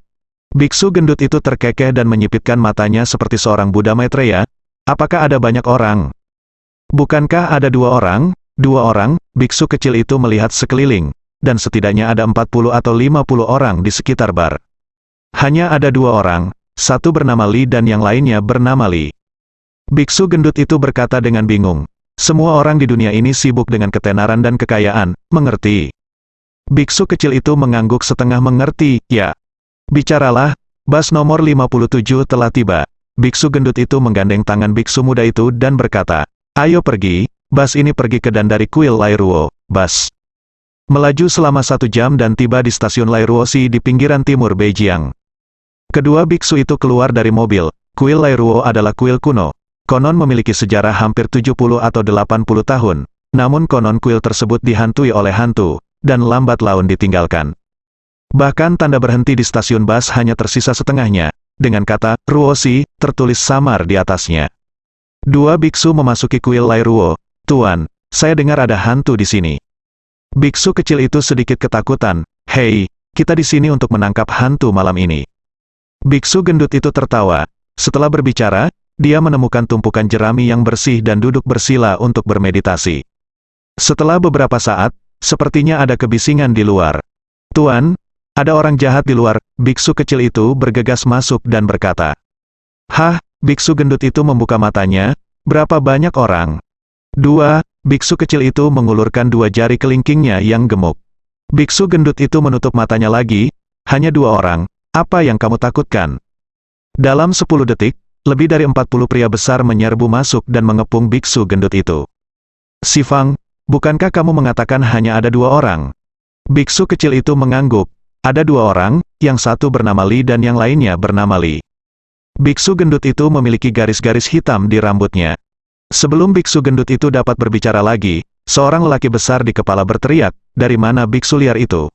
Biksu gendut itu terkekeh dan menyipitkan matanya seperti seorang Buddha Maitreya. Apakah ada banyak orang? Bukankah ada 2 orang? 2 orang, biksu kecil itu melihat sekeliling, dan setidaknya ada 40 atau 50 orang di sekitar bar. Hanya ada 2 orang, satu bernama Li dan yang lainnya bernama Li. Biksu gendut itu berkata dengan bingung, semua orang di dunia ini sibuk dengan ketenaran dan kekayaan, mengerti? Biksu kecil itu mengangguk setengah mengerti, ya. Bicaralah, bas nomor 57 telah tiba. Biksu gendut itu menggandeng tangan biksu muda itu dan berkata, ayo pergi, bas ini pergi ke Dandari Kuil Lairuo, bas. Melaju selama 1 jam dan tiba di stasiun Lairuosi di pinggiran timur Beijing. Kedua biksu itu keluar dari mobil. Kuil Lairuo adalah kuil kuno. Konon memiliki sejarah hampir 70 atau 80 tahun. Namun konon kuil tersebut dihantui oleh hantu, dan lambat laun ditinggalkan. Bahkan tanda berhenti di stasiun bus hanya tersisa setengahnya, dengan kata, Ruosi, tertulis samar di atasnya. 2 biksu memasuki kuil Lairuo. Tuan, saya dengar ada hantu di sini. Biksu kecil itu sedikit ketakutan. Hei, kita di sini untuk menangkap hantu malam ini. Biksu gendut itu tertawa. Setelah berbicara, dia menemukan tumpukan jerami yang bersih dan duduk bersila untuk bermeditasi. Setelah beberapa saat, sepertinya ada kebisingan di luar. Tuan, ada orang jahat di luar. Biksu kecil itu bergegas masuk dan berkata. Hah, biksu gendut itu membuka matanya. Berapa banyak orang? 2, biksu kecil itu mengulurkan 2 jari kelingkingnya yang gemuk. Biksu gendut itu menutup matanya lagi. Hanya 2 orang. Apa yang kamu takutkan? Dalam 10 detik, lebih dari 40 pria besar menyerbu masuk dan mengepung biksu gendut itu. Si Fang, bukankah kamu mengatakan hanya ada 2 orang? Biksu kecil itu mengangguk. Ada 2 orang, yang satu bernama Li dan yang lainnya bernama Li. Biksu gendut itu memiliki garis-garis hitam di rambutnya. Sebelum biksu gendut itu dapat berbicara lagi, seorang lelaki besar di kepala berteriak, dari mana biksu liar itu?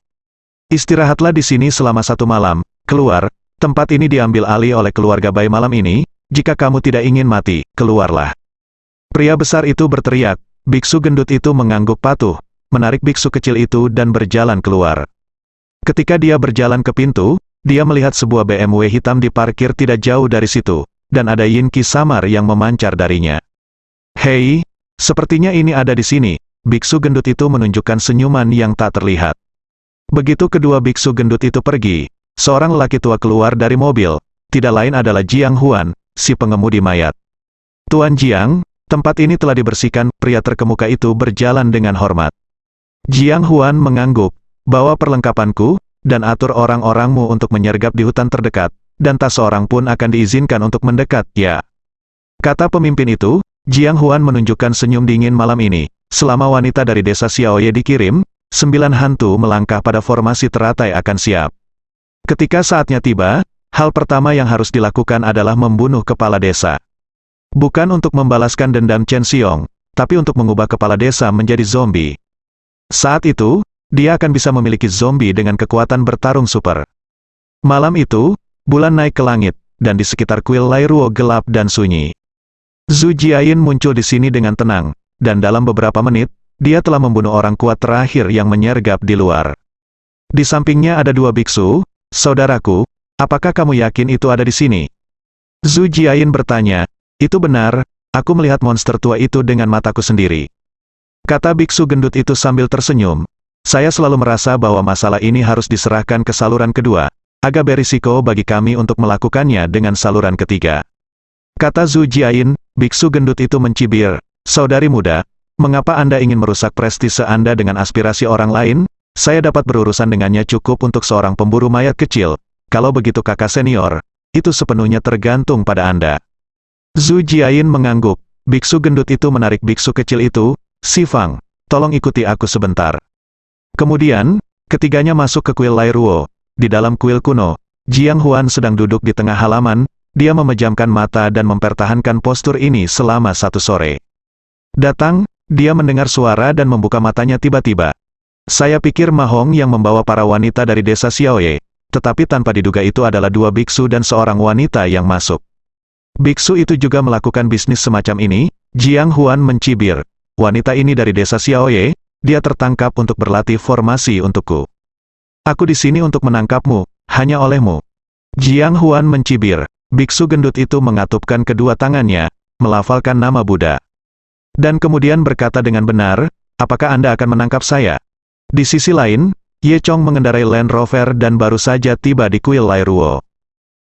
Istirahatlah di sini selama 1 malam, keluar, tempat ini diambil alih oleh keluarga bayi malam ini, jika kamu tidak ingin mati, keluarlah. Pria besar itu berteriak, biksu gendut itu mengangguk patuh, menarik biksu kecil itu dan berjalan keluar. Ketika dia berjalan ke pintu, dia melihat sebuah BMW hitam diparkir tidak jauh dari situ, dan ada Yinki samar yang memancar darinya. Hei, sepertinya ini ada di sini, biksu gendut itu menunjukkan senyuman yang tak terlihat. Begitu kedua biksu gendut itu pergi, seorang lelaki tua keluar dari mobil, tidak lain adalah Jiang Huan, si pengemudi mayat. Tuan Jiang, tempat ini telah dibersihkan, pria terkemuka itu berjalan dengan hormat. Jiang Huan mengangguk, bawa perlengkapanku, dan atur orang-orangmu untuk menyergap di hutan terdekat, dan tak seorang pun akan diizinkan untuk mendekat, ya. Kata pemimpin itu, Jiang Huan menunjukkan senyum dingin malam ini, selama wanita dari desa Xiaoye dikirim, 9 hantu melangkah pada formasi teratai akan siap. Ketika saatnya tiba, hal pertama yang harus dilakukan adalah membunuh kepala desa. Bukan untuk membalaskan dendam Chen Xiong, tapi untuk mengubah kepala desa menjadi zombie. Saat itu, dia akan bisa memiliki zombie dengan kekuatan bertarung super. Malam itu, bulan naik ke langit, dan di sekitar kuil Lairuo gelap dan sunyi. Zhu Jiayin muncul di sini dengan tenang, dan dalam beberapa menit, dia telah membunuh orang kuat terakhir yang menyergap di luar. Di sampingnya ada 2 biksu. Saudaraku, apakah kamu yakin itu ada di sini? Zhu Jiayin bertanya. Itu benar, aku melihat monster tua itu dengan mataku sendiri. Kata biksu gendut itu sambil tersenyum. Saya selalu merasa bahwa masalah ini harus diserahkan ke saluran kedua. Agak berisiko bagi kami untuk melakukannya dengan saluran ketiga. Kata Zhu Jiayin, biksu gendut itu mencibir. Saudari muda, mengapa Anda ingin merusak prestise Anda dengan aspirasi orang lain? Saya dapat berurusan dengannya cukup untuk seorang pemburu mayat kecil. Kalau begitu kakak senior, itu sepenuhnya tergantung pada Anda. Zhu Jiayin mengangguk. Biksu gendut itu menarik biksu kecil itu. Si Fang, tolong ikuti aku sebentar. Kemudian, ketiganya masuk ke kuil Lairuo. Di dalam kuil kuno, Jiang Huan sedang duduk di tengah halaman. Dia memejamkan mata dan mempertahankan postur ini selama 1 sore. Datang, dia mendengar suara dan membuka matanya tiba-tiba. Saya pikir Ma Hong yang membawa para wanita dari desa Xiaoye, tetapi tanpa diduga itu adalah 2 biksu dan seorang wanita yang masuk. Biksu itu juga melakukan bisnis semacam ini. Jiang Huan mencibir. Wanita ini dari desa Xiaoye, dia tertangkap untuk berlatih formasi untukku. Aku di sini untuk menangkapmu, hanya olehmu. Jiang Huan mencibir. Biksu gendut itu mengatupkan kedua tangannya, melafalkan nama Buddha. Dan kemudian berkata dengan benar, apakah Anda akan menangkap saya? Di sisi lain, Ye Chong mengendarai Land Rover dan baru saja tiba di kuil Lai Ruo.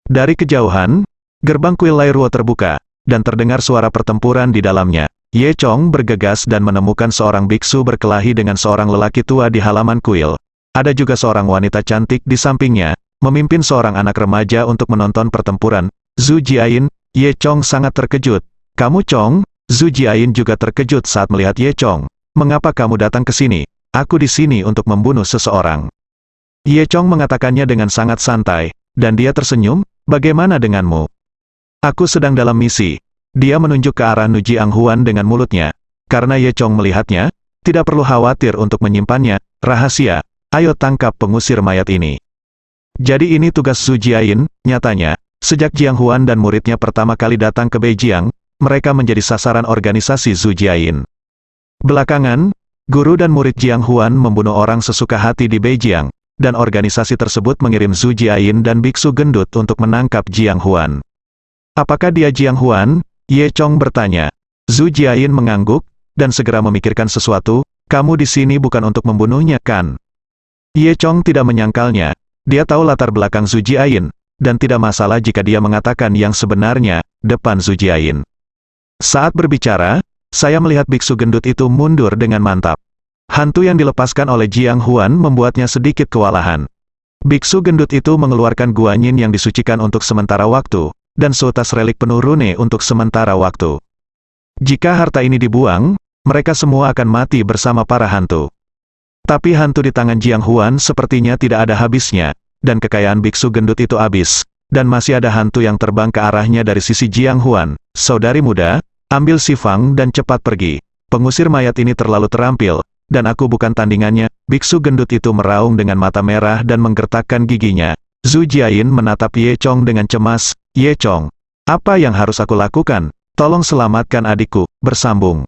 Dari kejauhan, gerbang kuil Lai Ruo terbuka, dan terdengar suara pertempuran di dalamnya. Ye Chong bergegas dan menemukan seorang biksu berkelahi dengan seorang lelaki tua di halaman kuil. Ada juga seorang wanita cantik di sampingnya, memimpin seorang anak remaja untuk menonton pertempuran. Zhu Jiayin, Ye Chong sangat terkejut. Kamu Chong? Zhu Jiayin juga terkejut saat melihat Ye Chong. Mengapa kamu datang ke sini? Aku di sini untuk membunuh seseorang. Ye Chong mengatakannya dengan sangat santai, dan dia tersenyum, bagaimana denganmu? Aku sedang dalam misi. Dia menunjuk ke arah Nu Jiang Huan dengan mulutnya. Karena Ye Chong melihatnya, tidak perlu khawatir untuk menyimpannya, rahasia, ayo tangkap pengusir mayat ini. Jadi ini tugas Zhu Jiayin, nyatanya, sejak Jiang Huan dan muridnya pertama kali datang ke Beijing, mereka menjadi sasaran organisasi Zhu Jiayin. Belakangan, guru dan murid Jiang Huan membunuh orang sesuka hati di Beijing, dan organisasi tersebut mengirim Zhu Jiayin dan biksu gendut untuk menangkap Jiang Huan. Apakah dia Jiang Huan? Ye Chong bertanya. Zhu Jiayin mengangguk, dan segera memikirkan sesuatu, kamu di sini bukan untuk membunuhnya, kan? Ye Chong tidak menyangkalnya. Dia tahu latar belakang Zhu Jiayin, dan tidak masalah jika dia mengatakan yang sebenarnya, depan Zhu Jiayin. Saat berbicara, saya melihat biksu gendut itu mundur dengan mantap. Hantu yang dilepaskan oleh Jiang Huan membuatnya sedikit kewalahan. Biksu gendut itu mengeluarkan guanyin yang disucikan untuk sementara waktu, dan seutas relik penuh rune untuk sementara waktu. Jika harta ini dibuang, mereka semua akan mati bersama para hantu. Tapi hantu di tangan Jiang Huan sepertinya tidak ada habisnya, dan kekayaan biksu gendut itu habis, dan masih ada hantu yang terbang ke arahnya dari sisi Jiang Huan. Saudari muda, ambil si Fang dan cepat pergi. Pengusir mayat ini terlalu terampil, dan aku bukan tandingannya. Biksu gendut itu meraung dengan mata merah dan menggertakkan giginya. Zhu Jiayin menatap Ye Chong dengan cemas. Ye Chong, apa yang harus aku lakukan? Tolong selamatkan adikku, bersambung.